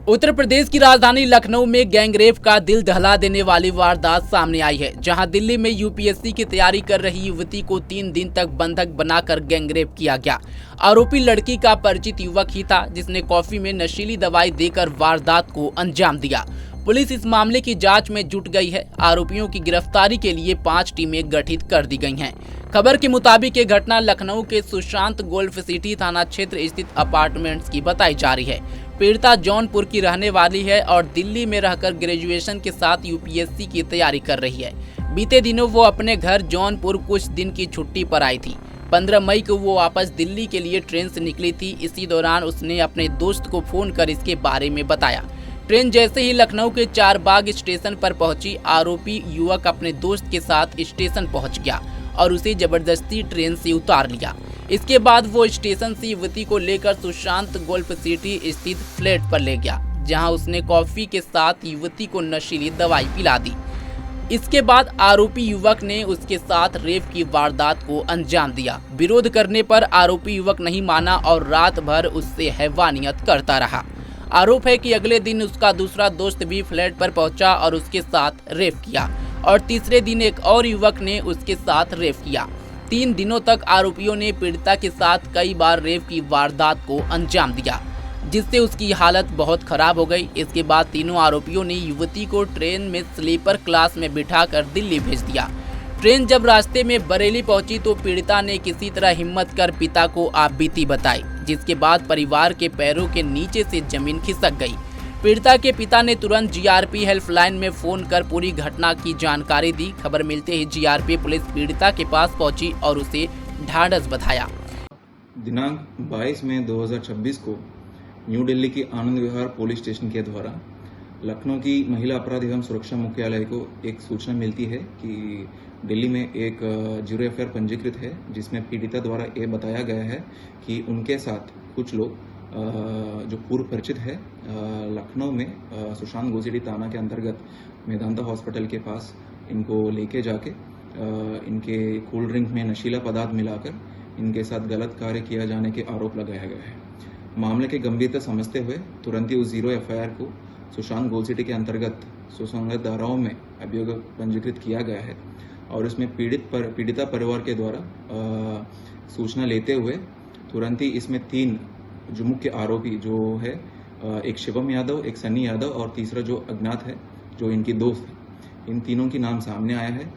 उत्तर प्रदेश की राजधानी लखनऊ में गैंगरेप का दिल दहला देने वाली वारदात सामने आई है, जहां दिल्ली में यूपीएससी की तैयारी कर रही युवती को 3 दिन तक बंधक बनाकर गैंगरेप किया गया। आरोपी लड़की का परिचित युवक ही था, जिसने कॉफी में नशीली दवाई देकर वारदात को अंजाम दिया। पुलिस इस मामले की जांच में जुट गई है। आरोपियों की गिरफ्तारी के लिए 5 टीमें गठित कर दी गई हैं। खबर के मुताबिक ये घटना लखनऊ के सुशांत गोल्फ सिटी थाना क्षेत्र स्थित अपार्टमेंट्स की बताई जा रही है। पीड़िता जौनपुर की रहने वाली है और दिल्ली में रहकर ग्रेजुएशन के साथ यूपीएससी की तैयारी कर रही है। बीते दिनों वो अपने घर जौनपुर कुछ दिन की छुट्टी पर आई थी। 15 मई को वो वापस दिल्ली के लिए ट्रेन से निकली थी। इसी दौरान उसने अपने दोस्त को फोन कर इसके बारे में बताया। ट्रेन जैसे ही लखनऊ के चारबाग स्टेशन पर पहुंची, आरोपी युवक अपने दोस्त के साथ स्टेशन पहुंच गया और उसे जबरदस्ती ट्रेन से उतार लिया। इसके बाद वो स्टेशन से युवती को लेकर सुशांत गोल्फ सिटी स्थित फ्लैट पर ले गया, जहां उसने कॉफी के साथ युवती को नशीली दवाई पिला दी। इसके बाद आरोपी युवक ने उसके साथ रेप की वारदात को अंजाम दिया। विरोध करने पर आरोपी युवक नहीं माना और रात भर उससे हैवानियत करता रहा। आरोप है कि अगले दिन उसका दूसरा दोस्त भी फ्लैट पर पहुंचा और उसके साथ रेप किया और तीसरे दिन एक और युवक ने उसके साथ रेप किया। 3 दिनों तक आरोपियों ने पीड़िता के साथ कई बार रेप की वारदात को अंजाम दिया, जिससे उसकी हालत बहुत खराब हो गई। इसके बाद तीनों आरोपियों ने युवती को ट्रेन में स्लीपर क्लास में बिठाकर दिल्ली भेज दिया। ट्रेन जब रास्ते में बरेली पहुंची तो पीड़िता ने किसी तरह हिम्मत कर पिता को आपबीती बताई, जिसके बाद परिवार के पैरों के नीचे से जमीन खिसक गई। पीड़िता के पिता ने तुरंत जीआरपी हेल्पलाइन में फोन कर पूरी घटना की जानकारी दी। खबर मिलते ही जीआरपी पुलिस पीड़िता के पास पहुंची और उसे ढांढस बधाया। दिनांक 22 मई 2026 को न्यू दिल्ली की आनंद विहार पुलिस स्टेशन के द्वारा लखनऊ की महिला अपराध एवं सुरक्षा मुख्यालय को एक सूचना मिलती है कि दिल्ली में एक 0 एफआईआर पंजीकृत है, जिसमें पीड़िता द्वारा ये बताया गया है कि उनके साथ कुछ लोग जो पूर्व परिचित है लखनऊ में सुशांत गोल्फ सिटी थाना के अंतर्गत मेदांता हॉस्पिटल के पास इनको लेके जाके इनके कोल्ड ड्रिंक में नशीला पदार्थ मिलाकर इनके साथ गलत कार्य किया जाने के आरोप लगाया गया है। मामले की गंभीरता समझते हुए तुरंत ही उस 0 एफआईआर को सुशांत गोल्फ सिटी के अंतर्गत सुसंगत धाराओं में अभियोग पंजीकृत किया गया है और इसमें पीड़िता परिवार के द्वारा सूचना लेते हुए तुरंत ही इसमें 3 जो मुख्य आरोपी जो है, एक शिवम यादव, एक सनी यादव और तीसरा जो अज्ञात है जो इनकी दोस्त है, इन तीनों की नाम सामने आया है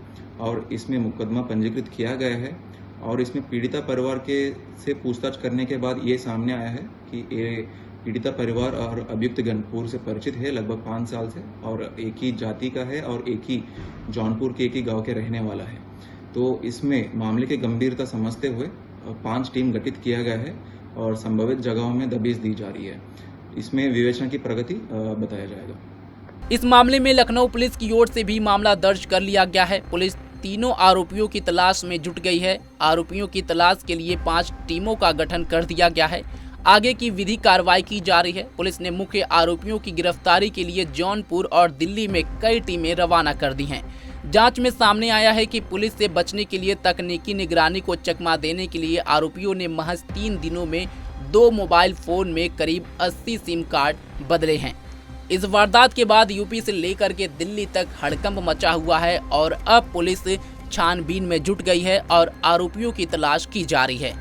और इसमें मुकदमा पंजीकृत किया गया है। और इसमें पीड़िता परिवार के से पूछताछ करने के बाद ये सामने आया है कि ये पीड़िता परिवार और अभियुक्तगण पूर्व से परिचित है, लगभग 5 साल से, और एक ही जाति का है और एक ही जौनपुर के एक ही गांव के रहने वाला है। तो इसमें मामले की गंभीरता समझते हुए 5 टीम गठित किया गया है और संभावित जगहों में दबिश दी जा रही है। इसमें विवेचना की प्रगति बताया जाएगा। इस मामले में लखनऊ पुलिस की ओर से भी मामला दर्ज कर लिया गया है। पुलिस तीनों आरोपियों की तलाश में जुट गई है। आरोपियों की तलाश के लिए 5 टीमों का गठन कर दिया गया है। आगे की विधि कार्रवाई की जा रही है। पुलिस ने मुख्य आरोपियों की गिरफ्तारी के लिए जौनपुर और दिल्ली में कई टीमें रवाना कर दी हैं। जांच में सामने आया है कि पुलिस से बचने के लिए तकनीकी निगरानी को चकमा देने के लिए आरोपियों ने महज 3 दिनों में 2 मोबाइल फोन में करीब 80 सिम कार्ड बदले हैं। इस वारदात के बाद यूपी से लेकर के दिल्ली तक हड़कंप मचा हुआ है और अब पुलिस छानबीन में जुट गई है और आरोपियों की तलाश की जा रही है।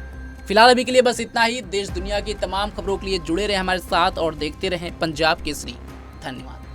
फिलहाल अभी के लिए बस इतना ही। देश दुनिया की तमाम खबरों के लिए जुड़े रहे हमारे साथ और देखते रहें पंजाब केसरी। धन्यवाद।